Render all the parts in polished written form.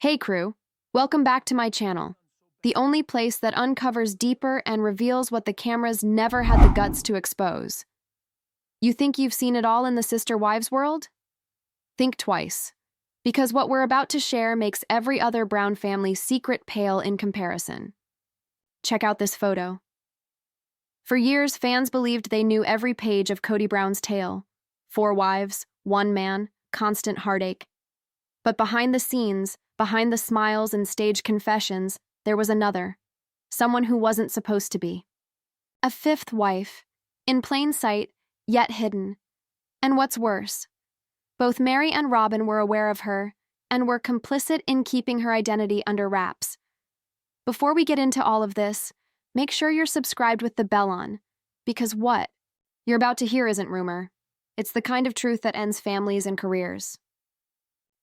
Hey crew, welcome back to my channel, the only place that uncovers deeper and reveals what the cameras never had the guts to expose. You think you've seen it all in the sister wives world? Think twice, because what we're about to share makes every other Brown family secret pale in comparison. Check out this photo. For years, fans believed they knew every page of Kody Brown's tale. 4 wives, 1 man, constant heartache. But behind the scenes, behind the smiles and staged confessions, there was another. Someone who wasn't supposed to be. A 5th wife, in plain sight, yet hidden. And what's worse, both Meri and Robyn were aware of her and were complicit in keeping her identity under wraps. Before we get into all of this, make sure you're subscribed with the bell on, because what you're about to hear isn't rumor. It's the kind of truth that ends families and careers.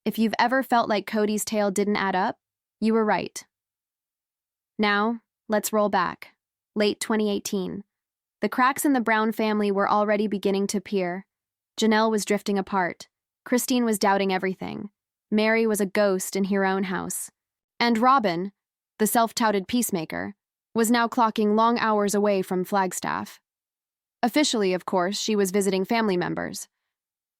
If you've ever felt like Kody's tale didn't add up, you were right. Now, let's roll back. Late 2018. The cracks in the Brown family were already beginning to appear. Janelle was drifting apart. Christine was doubting everything. Meri was a ghost in her own house. And Robyn, the self-touted peacemaker, was now clocking long hours away from Flagstaff. Officially, of course, she was visiting family members.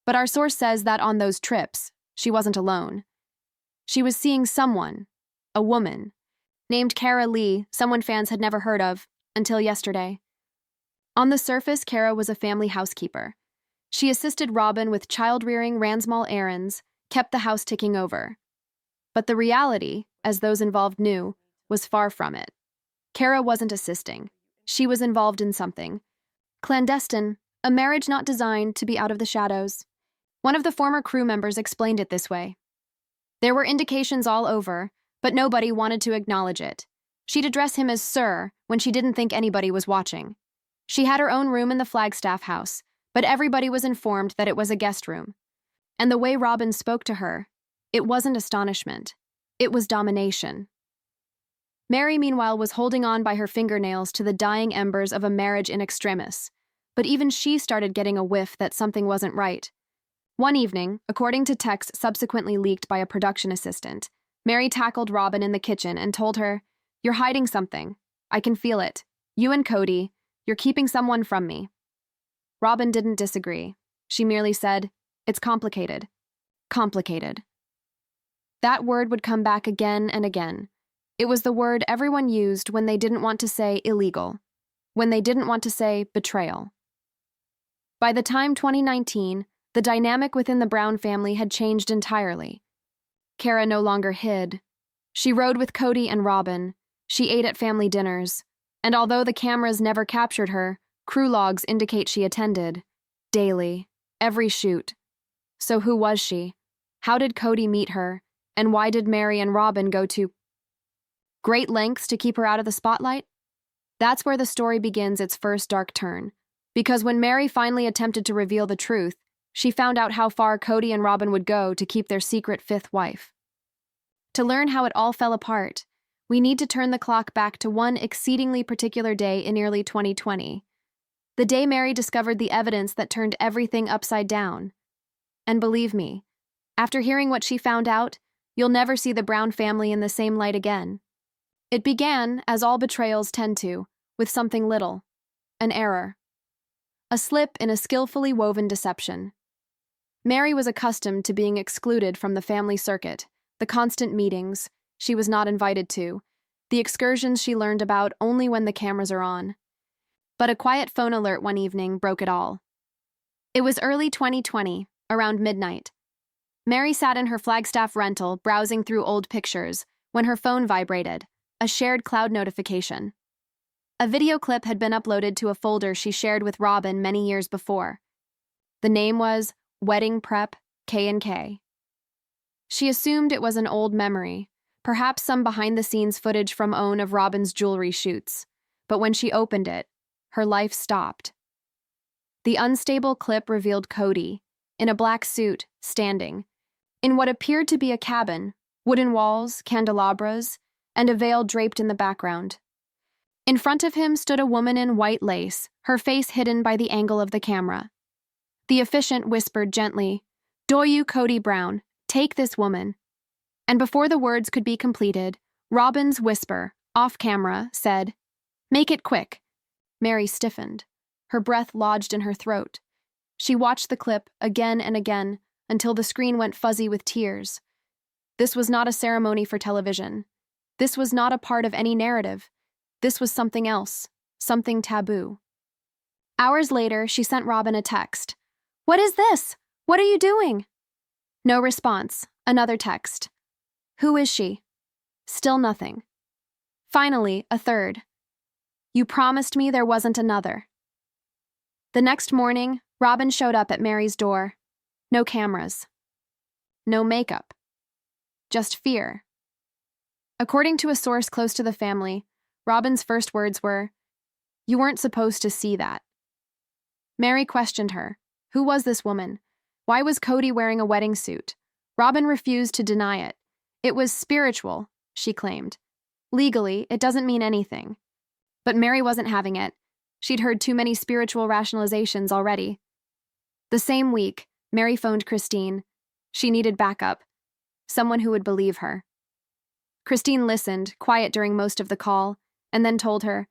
But our source says that on those trips, she wasn't alone. She was seeing someone, a woman, named Kara Lee, someone fans had never heard of until yesterday. On the surface, Kara was a family housekeeper. She assisted Robyn with child-rearing, ran small errands, kept the house ticking over. But the reality, as those involved knew, was far from it. Kara wasn't assisting. She was involved in something clandestine, a marriage not designed to be out of the shadows. One of the former crew members explained it this way. There were indications all over, but nobody wanted to acknowledge it. She'd address him as Sir when she didn't think anybody was watching. She had her own room in the Flagstaff house, but everybody was informed that it was a guest room. And the way Robyn spoke to her, it wasn't astonishment. It was domination. Meri, meanwhile, was holding on by her fingernails to the dying embers of a marriage in extremis, but even she started getting a whiff that something wasn't right. One evening, according to texts subsequently leaked by a production assistant, Meri tackled Robyn in the kitchen and told her, "You're hiding something. I can feel it. You and Kody, you're keeping someone from me." Robyn didn't disagree. She merely said, "It's complicated." Complicated. That word would come back again and again. It was the word everyone used when they didn't want to say illegal, when they didn't want to say betrayal. By the time 2019, the dynamic within the Brown family had changed entirely. Kara no longer hid. She rode with Kody and Robyn. She ate at family dinners. And although the cameras never captured her, crew logs indicate she attended. Daily. Every shoot. So who was she? How did Kody meet her? And why did Meri and Robyn go to great lengths to keep her out of the spotlight? That's where the story begins its first dark turn. Because when Meri finally attempted to reveal the truth, she found out how far Kody and Robyn would go to keep their secret 5th wife. To learn how it all fell apart, we need to turn the clock back to one exceedingly particular day in early 2020. The day Meri discovered the evidence that turned everything upside down. And believe me, after hearing what she found out, you'll never see the Brown family in the same light again. It began, as all betrayals tend to, with something little. An error. A slip in a skillfully woven deception. Meri was accustomed to being excluded from the family circuit, the constant meetings she was not invited to, the excursions she learned about only when the cameras are on. But a quiet phone alert one evening broke it all. It was early 2020, around midnight. Meri sat in her Flagstaff rental, browsing through old pictures, when her phone vibrated, a shared cloud notification. A video clip had been uploaded to a folder she shared with Robyn many years before. The name was Wedding Prep K&K. She assumed it was an old memory, perhaps some behind-the-scenes footage from one of Robyn's jewelry shoots. But when she opened it, her life stopped. The unstable clip revealed Kody, in a black suit, standing, in what appeared to be a cabin, wooden walls, candelabras, and a veil draped in the background. In front of him stood a woman in white lace, her face hidden by the angle of the camera. The officiant whispered gently, "Do you, Kody Brown, take this woman." And before the words could be completed, Robyn's whisper, off camera, said, "Make it quick." Meri stiffened. Her breath lodged in her throat. She watched the clip again and again until the screen went fuzzy with tears. This was not a ceremony for television. This was not a part of any narrative. This was something else, something taboo. Hours later, she sent Robyn a text. "What is this? What are you doing?" No response. Another text. "Who is she?" Still nothing. Finally, a third. "You promised me there wasn't another." The next morning, Robyn showed up at Meri's door. No cameras. No makeup. Just fear. According to a source close to the family, Robyn's first words were, "You weren't supposed to see that." Meri questioned her. Who was this woman? Why was Kody wearing a wedding suit? Robyn refused to deny it. It was spiritual, she claimed. Legally, it doesn't mean anything. But Meri wasn't having it. She'd heard too many spiritual rationalizations already. The same week, Meri phoned Christine. She needed backup. Someone who would believe her. Christine listened, quiet during most of the call, and then told her,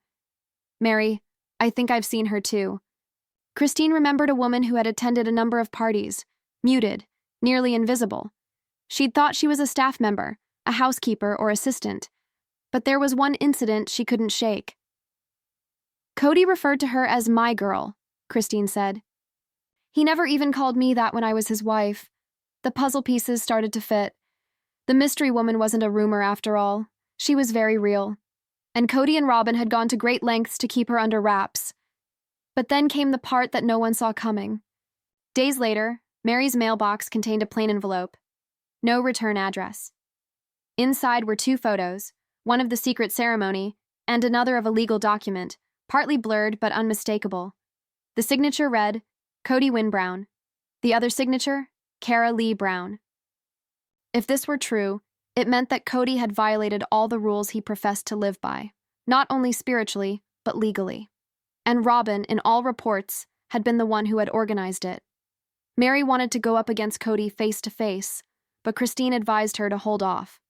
"Meri, I think I've seen her too." Christine remembered a woman who had attended a number of parties, muted, nearly invisible. She'd thought she was a staff member, a housekeeper or assistant, but there was one incident she couldn't shake. "Kody referred to her as my girl," Christine said. "He never even called me that when I was his wife." The puzzle pieces started to fit. The mystery woman wasn't a rumor after all. She was very real. And Kody and Robyn had gone to great lengths to keep her under wraps. But then came the part that no one saw coming. Days later, Meri's mailbox contained a plain envelope. No return address. Inside were 2 photos, one of the secret ceremony and another of a legal document, partly blurred but unmistakable. The signature read, Kody Wynn Brown. The other signature, Kara Lee Brown. If this were true, it meant that Kody had violated all the rules he professed to live by, not only spiritually, but legally. And Robyn, in all reports, had been the one who had organized it. Meri wanted to go up against Kody face to face, but Christine advised her to hold off.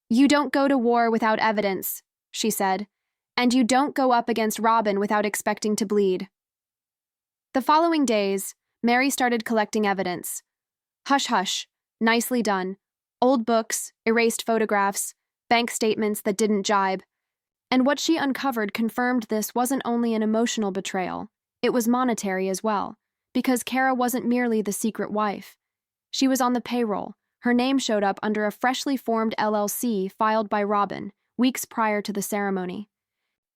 "You don't go to war without evidence," she said, "and you don't go up against Robyn without expecting to bleed." The following days, Meri started collecting evidence. Hush hush, nicely done. Old books, erased photographs, bank statements that didn't jibe. And what she uncovered confirmed this wasn't only an emotional betrayal, it was monetary as well, because Kara wasn't merely the secret wife. She was on the payroll. Her name showed up under a freshly formed LLC filed by Robyn, weeks prior to the ceremony.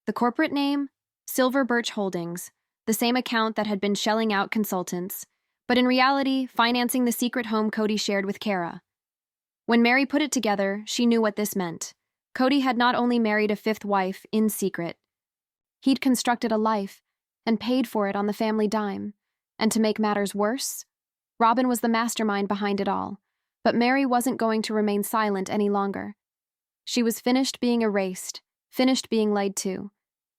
The corporate name? Silver Birch Holdings, the same account that had been shelling out consultants, but in reality, financing the secret home Kody shared with Kara. When Meri put it together, she knew what this meant. Kody had not only married a 5th wife in secret. He'd constructed a life and paid for it on the family dime. And to make matters worse, Robyn was the mastermind behind it all. But Meri wasn't going to remain silent any longer. She was finished being erased, finished being lied to.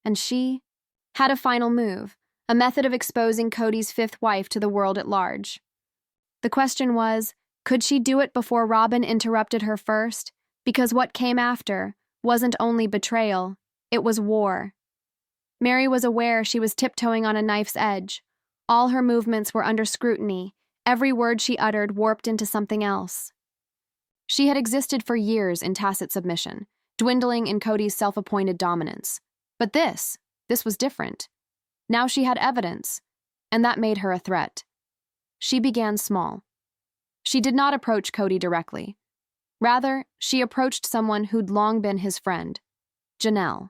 And she had a final move, a method of exposing Kody's 5th wife to the world at large. The question was, could she do it before Robyn interrupted her first? Because what came after wasn't only betrayal, it was war. Meri was aware she was tiptoeing on a knife's edge. All her movements were under scrutiny, every word she uttered warped into something else. She had existed for years in tacit submission, dwindling in Kody's self-appointed dominance. But this was different. Now she had evidence, and that made her a threat. She began small. She did not approach Kody directly. Rather, she approached someone who'd long been his friend, Janelle.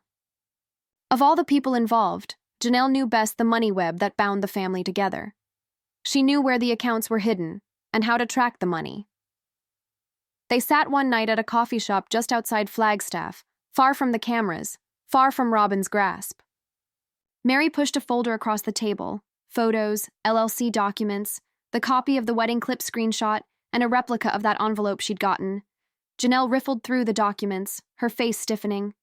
Of all the people involved, Janelle knew best the money web that bound the family together. She knew where the accounts were hidden and how to track the money. They sat one night at a coffee shop just outside Flagstaff, far from the cameras, far from Robyn's grasp. Meri pushed a folder across the table, photos, LLC documents, the copy of the wedding clip screenshot, and a replica of that envelope she'd gotten. Janelle riffled through the documents, her face stiffening.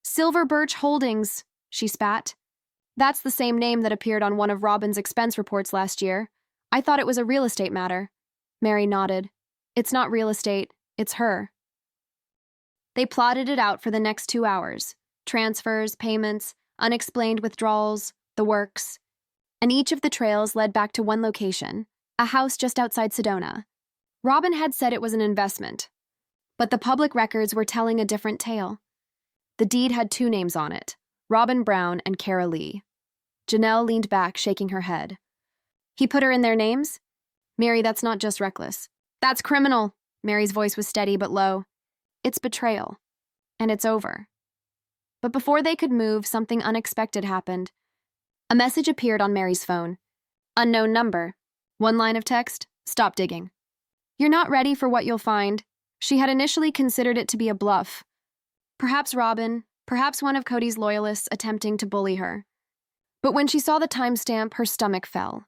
"Silver Birch Holdings," she spat. "That's the same name that appeared on one of Robyn's expense reports last year. I thought it was a real estate matter." Meri nodded. "It's not real estate, It's her. They plotted it out for the next 2 hours. Transfers, payments, unexplained withdrawals, the works. And each of the trails led back to one location, a house just outside Sedona. Robyn had said it was an investment, but the public records were telling a different tale. The deed had 2 names on it, Robyn Brown and Kara Lee. Janelle leaned back, shaking her head. He put her in their names? Meri, that's not just reckless. That's criminal. Meri's voice was steady but low. It's betrayal. And it's over. But before they could move, something unexpected happened. A message appeared on Meri's phone. Unknown number. 1 line of text. Stop digging. You're not ready for what you'll find. She had initially considered it to be a bluff. Perhaps Robyn, perhaps one of Kody's loyalists attempting to bully her. But when she saw the timestamp, her stomach fell.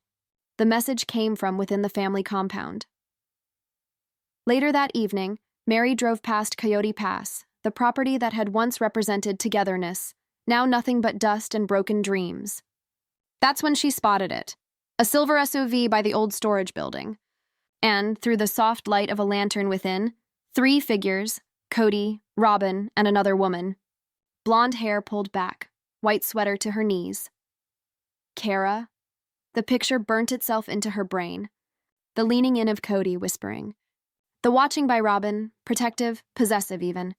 The message came from within the family compound. Later that evening, Meri drove past Coyote Pass, the property that had once represented togetherness, now nothing but dust and broken dreams. That's when she spotted it, a silver SUV by the old storage building. And, through the soft light of a lantern within, 3 figures, Kody, Robyn, and another woman. Blonde hair pulled back, white sweater to her knees. Kara? The picture burnt itself into her brain. The leaning in of Kody, whispering. The watching by Robyn, protective, possessive even.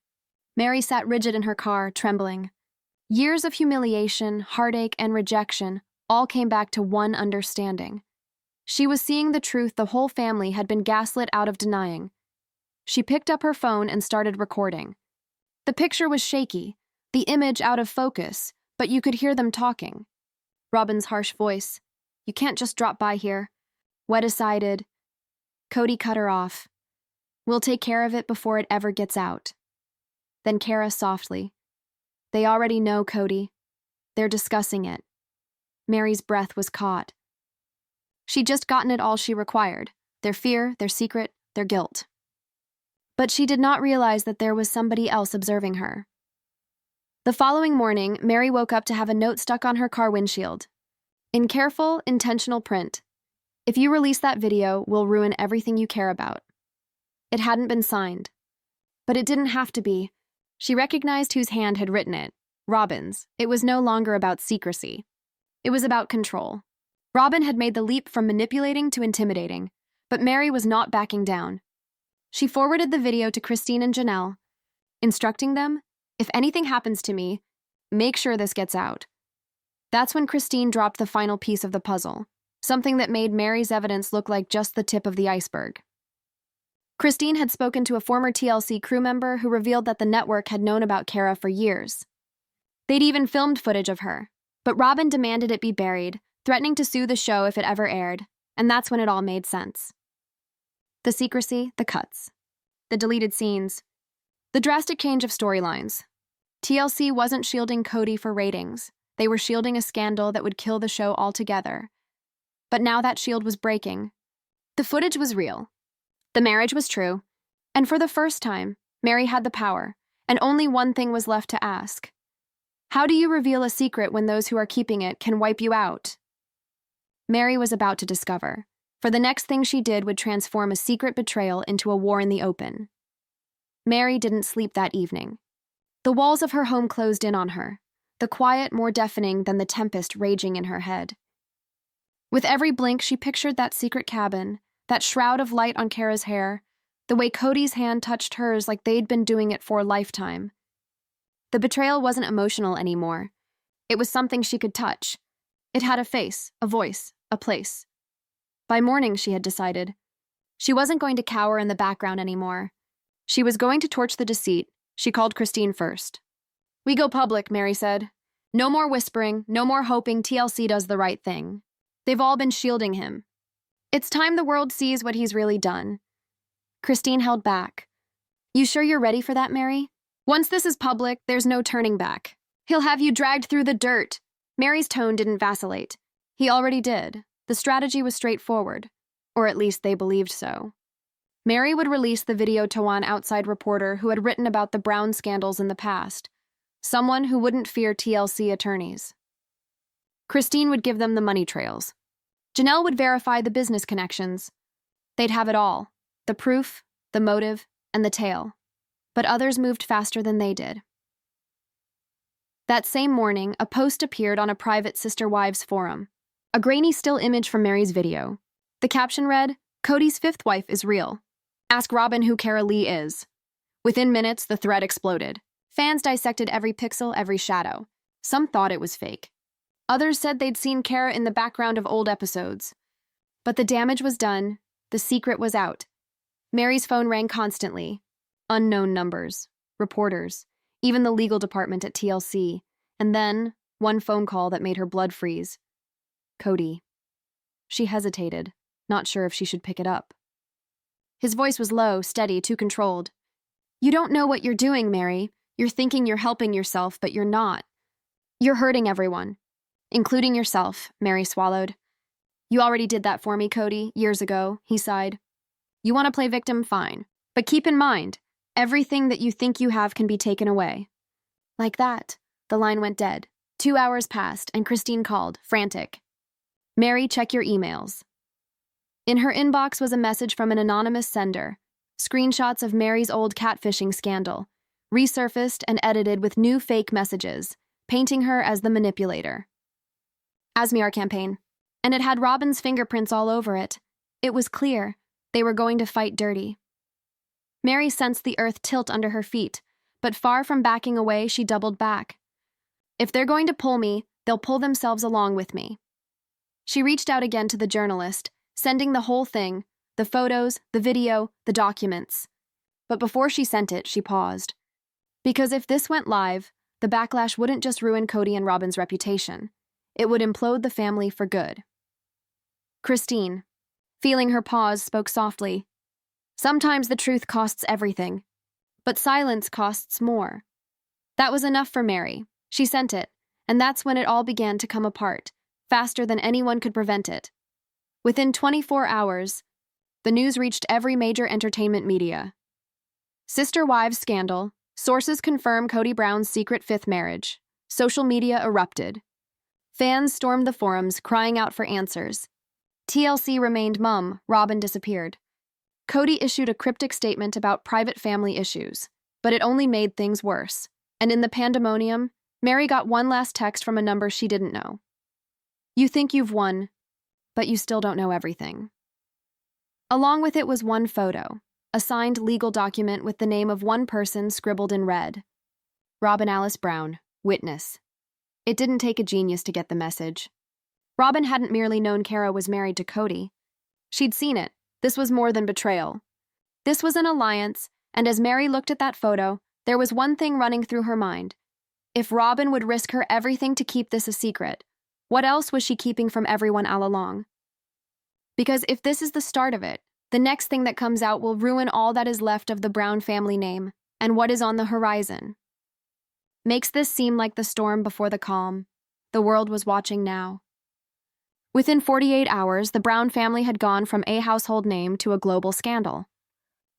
Meri sat rigid in her car, trembling. Years of humiliation, heartache, and rejection all came back to one understanding. She was seeing the truth the whole family had been gaslit out of denying. She picked up her phone and started recording. The picture was shaky, the image out of focus, but you could hear them talking. Robyn's harsh voice. You can't just drop by here. Wet decided. Kody cut her off. We'll take care of it before it ever gets out. Then Kara softly. They already know, Kody. They're discussing it. Meri's breath was caught. She'd just gotten it all she required. Their fear, their secret, their guilt. But she did not realize that there was somebody else observing her. The following morning, Meri woke up to have a note stuck on her car windshield. In careful, intentional print. If you release that video, we'll ruin everything you care about. It hadn't been signed. But it didn't have to be. She recognized whose hand had written it. Robyn's. It was no longer about secrecy. It was about control. Robyn had made the leap from manipulating to intimidating, but Meri was not backing down. She forwarded the video to Christine and Janelle, instructing them, if anything happens to me, make sure this gets out. That's when Christine dropped the final piece of the puzzle, something that made Meri's evidence look like just the tip of the iceberg. Christine had spoken to a former TLC crew member who revealed that the network had known about Kara for years. They'd even filmed footage of her, but Robyn demanded it be buried, threatening to sue the show if it ever aired, and that's when it all made sense. The secrecy, the cuts, the deleted scenes, the drastic change of storylines. TLC wasn't shielding Kody for ratings. They were shielding a scandal that would kill the show altogether. But now that shield was breaking. The footage was real. The marriage was true. And for the first time, Meri had the power, and only one thing was left to ask. How do you reveal a secret when those who are keeping it can wipe you out? Meri was about to discover, for the next thing she did would transform a secret betrayal into a war in the open. Meri didn't sleep that evening. The walls of her home closed in on her, the quiet more deafening than the tempest raging in her head. With every blink, she pictured that secret cabin, that shroud of light on Kara's hair, the way Kody's hand touched hers like they'd been doing it for a lifetime. The betrayal wasn't emotional anymore. It was something she could touch. It had a face, a voice, a place. By morning, she had decided. She wasn't going to cower in the background anymore. She was going to torch the deceit. She called Christine first. We go public, Meri said. No more whispering, no more hoping TLC does the right thing. They've all been shielding him. It's time the world sees what he's really done. Christine held back. You sure you're ready for that, Meri? Once this is public, there's no turning back. He'll have you dragged through the dirt. Meri's tone didn't vacillate. He already did. The strategy was straightforward, or at least they believed so. Meri would release the video to one outside reporter who had written about the Brown scandals in the past, someone who wouldn't fear TLC attorneys. Christine would give them the money trails. Janelle would verify the business connections. They'd have it all, the proof, the motive, and the tail, but others moved faster than they did. That same morning, a post appeared on a private Sister Wives forum. A grainy still image from Meri's video. The caption read, "Kody's fifth wife is real. Ask Robyn who Kara Lee is." Within minutes, the thread exploded. Fans dissected every pixel, every shadow. Some thought it was fake. Others said they'd seen Kara in the background of old episodes. But the damage was done. The secret was out. Meri's phone rang constantly. Unknown numbers, reporters, even the legal department at TLC. And then, one phone call that made her blood freeze. Kody. She hesitated, not sure if she should pick it up. His voice was low, steady, too controlled. "You don't know what you're doing, Meri. You're thinking you're helping yourself, but you're not. You're hurting everyone, including yourself," Meri swallowed. "You already did that for me, Kody, years ago," he sighed. "You want to play victim? Fine. But keep in mind, everything that you think you have can be taken away." Like that, the line went dead. 2 hours passed, and Christine called, frantic. "Meri, check your emails." In her inbox was a message from an anonymous sender. Screenshots of Meri's old catfishing scandal, resurfaced and edited with new fake messages, painting her as the manipulator. Asmr campaign. And it had Robyn's fingerprints all over it. It was clear they were going to fight dirty. Meri sensed the earth tilt under her feet, but far from backing away, she doubled back. "If they're going to pull me, they'll pull themselves along with me." She reached out again to the journalist, sending the whole thing, the photos, the video, the documents. But before she sent it, she paused. Because if this went live, the backlash wouldn't just ruin Kody and Robyn's reputation. It would implode the family for good. Christine, feeling her pause, spoke softly. "Sometimes the truth costs everything, but silence costs more." That was enough for Meri. She sent it, and that's when it all began to come apart, faster than anyone could prevent it. Within 24 hours, the news reached every major entertainment media. Sister Wives scandal. Sources confirm Kody Brown's secret fifth marriage. Social media erupted. Fans stormed the forums, crying out for answers. TLC remained mum. Robyn disappeared. Kody issued a cryptic statement about private family issues, but it only made things worse. And in the pandemonium, Meri got one last text from a number she didn't know. "You think you've won, but you still don't know everything." Along with it was one photo, a signed legal document with the name of one person scribbled in red. Robyn Alice Brown, witness. It didn't take a genius to get the message. Robyn hadn't merely known Kara was married to Kody. She'd seen it. This was more than betrayal. This was an alliance, and as Meri looked at that photo, there was one thing running through her mind. If Robyn would risk her everything to keep this a secret, what else was she keeping from everyone all along? Because if this is the start of it, the next thing that comes out will ruin all that is left of the Brown family name and what is on the horizon. Makes this seem like the storm before the calm. The world was watching now. Within 48 hours, the Brown family had gone from a household name to a global scandal.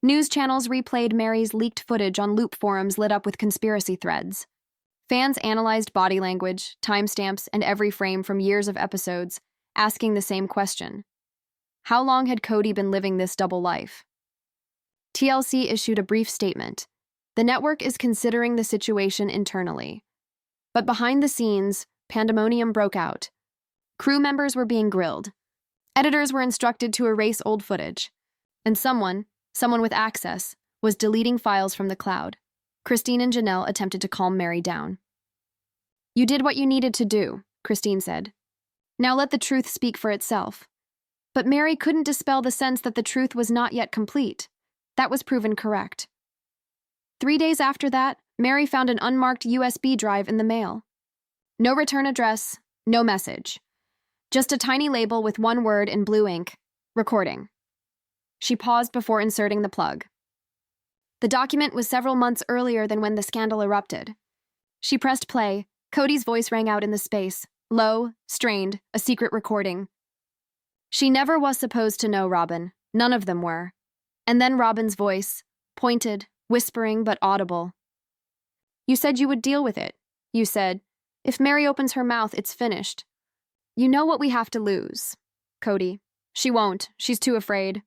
News channels replayed Meri's leaked footage on loop forums lit up with conspiracy threads. Fans analyzed body language, timestamps, and every frame from years of episodes, asking the same question. How long had Kody been living this double life? TLC issued a brief statement. The network is considering the situation internally. But behind the scenes, pandemonium broke out. Crew members were being grilled. Editors were instructed to erase old footage. And someone with access, was deleting files from the cloud. Christine and Janelle attempted to calm Meri down. "You did what you needed to do," Christine said. "Now let the truth speak for itself." But Meri couldn't dispel the sense that the truth was not yet complete. That was proven correct. 3 days after that, Meri found an unmarked USB drive in the mail. No return address, no message. Just a tiny label with one word in blue ink, recording. She paused before inserting the plug. The document was several months earlier than when the scandal erupted. She pressed play. Kody's voice rang out in the space, low, strained, a secret recording. She never was supposed to know Robyn. None of them were. And then Robyn's voice, pointed, whispering but audible. "You said you would deal with it. You said, if Meri opens her mouth, it's finished. You know what we have to lose, Kody. She won't. She's too afraid.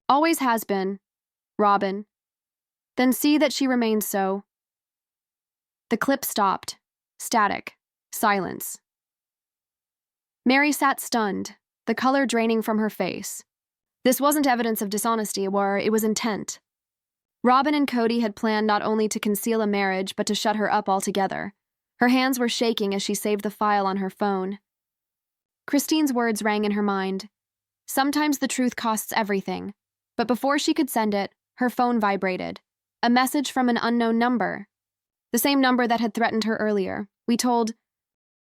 Always has been. Robyn." Then see that she remained so. The clip stopped. Static. Silence. Meri sat stunned, the color draining from her face. This wasn't evidence of dishonesty, it was intent. Robyn and Kody had planned not only to conceal a marriage, but to shut her up altogether. Her hands were shaking as she saved the file on her phone. Christine's words rang in her mind. Sometimes the truth costs everything. But before she could send it, her phone vibrated. A message from an unknown number. The same number that had threatened her earlier. We told,